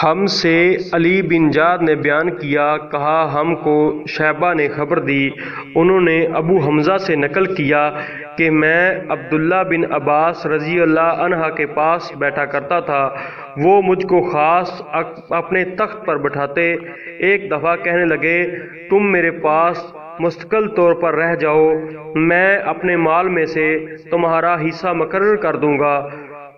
ہم سے علی بن جعد نے بیان کیا، کہا ہم کو شیبہ نے خبر دی، انہوں نے ابو حمزہ سے نقل کیا کہ میں عبداللہ بن عباس رضی اللہ عنہ کے پاس بیٹھا کرتا تھا، وہ مجھ کو خاص اپنے تخت پر بٹھاتے۔ ایک دفعہ کہنے لگے، تم میرے پاس مستقل طور پر رہ جاؤ، میں اپنے مال میں سے تمہارا حصہ مقرر کر دوں گا۔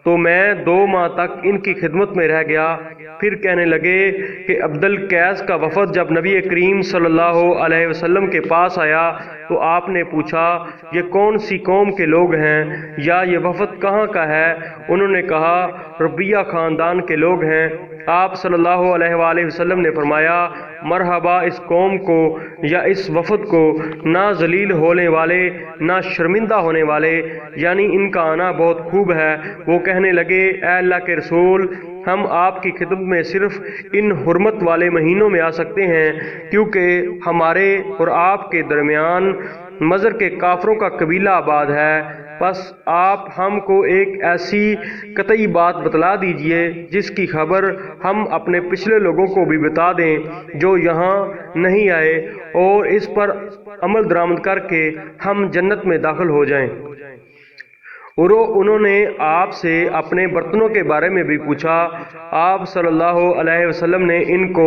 تو میں 2 ماہ تک ان کی خدمت میں رہ گیا۔ پھر کہنے لگے کہ عبد القیس کا وفد جب نبی کریم صلی اللہ علیہ وسلم کے پاس آیا تو آپ نے پوچھا، یہ کون سی قوم کے لوگ ہیں یا یہ وفد کہاں کا ہے؟ انہوں نے کہا، ربیہ خاندان کے لوگ ہیں۔ آپ صلی اللہ علیہ وآلہ وسلم نے فرمایا، مرحبا اس قوم کو یا اس وفد کو، نہ ذلیل ہونے والے نہ شرمندہ ہونے والے، یعنی ان کا آنا بہت خوب ہے۔ وہ کہنے لگے، اے اللہ کے رسول، ہم آپ کی خدمت میں صرف ان حرمت والے مہینوں میں آ سکتے ہیں، کیونکہ ہمارے اور آپ کے درمیان مضر کے کافروں کا قبیلہ آباد ہے۔ بس آپ ہم کو ایک ایسی قطعی بات بتلا دیجئے جس کی خبر ہم اپنے پچھلے لوگوں کو بھی بتا دیں جو یہاں نہیں آئے، اور اس پر عمل درآمد کر کے ہم جنت میں داخل ہو جائیں۔ اور انہوں نے آپ سے اپنے برتنوں کے بارے میں بھی پوچھا۔ آپ صلی اللہ علیہ وسلم نے ان کو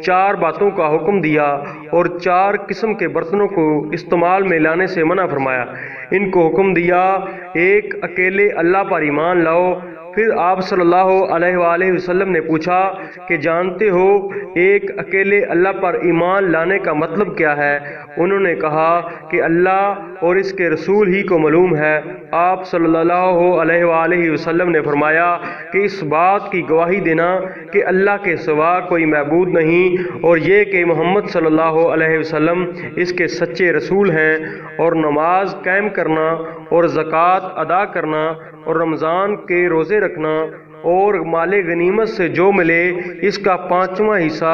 4 باتوں کا حکم دیا اور 4 قسم کے برتنوں کو استعمال میں لانے سے منع فرمایا۔ ان کو حکم دیا، ایک اکیلے اللہ پر ایمان لاؤ۔ پھر آپ صلی اللہ علیہ وآلہ وسلم نے پوچھا کہ جانتے ہو ایک اکیلے اللہ پر ایمان لانے کا مطلب کیا ہے؟ انہوں نے کہا کہ اللہ اور اس کے رسول ہی کو معلوم ہے۔ آپ صلی اللہ علیہ وآلہ وسلم نے فرمایا کہ اس بات کی گواہی دینا کہ اللہ کے سوا کوئی معبود نہیں، اور یہ کہ محمد صلی اللہ علیہ وسلم اس کے سچے رسول ہیں، اور نماز قائم کرنا اور زکوٰۃ ادا کرنا اور رمضان کے روزے رکھنا اور مال غنیمت سے جو ملے اس کا 5واں حصہ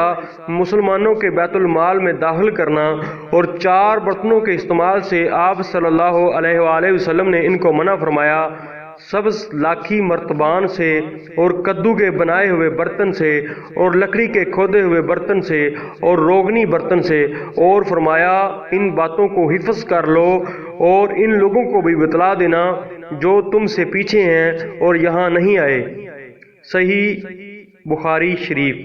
مسلمانوں کے بیت المال میں داخل کرنا، اور 4 برتنوں کے استعمال سے آپ صلی اللہ علیہ وآلہ وسلم نے ان کو منع فرمایا، سبز لاکھی مرتبان سے اور کدو کے بنائے ہوئے برتن سے اور لکڑی کے کھودے ہوئے برتن سے اور روغنی برتن سے، اور فرمایا ان باتوں کو حفظ کر لو اور ان لوگوں کو بھی بتلا دینا جو تم سے پیچھے ہیں اور یہاں نہیں آئے۔ صحیح بخاری شریف۔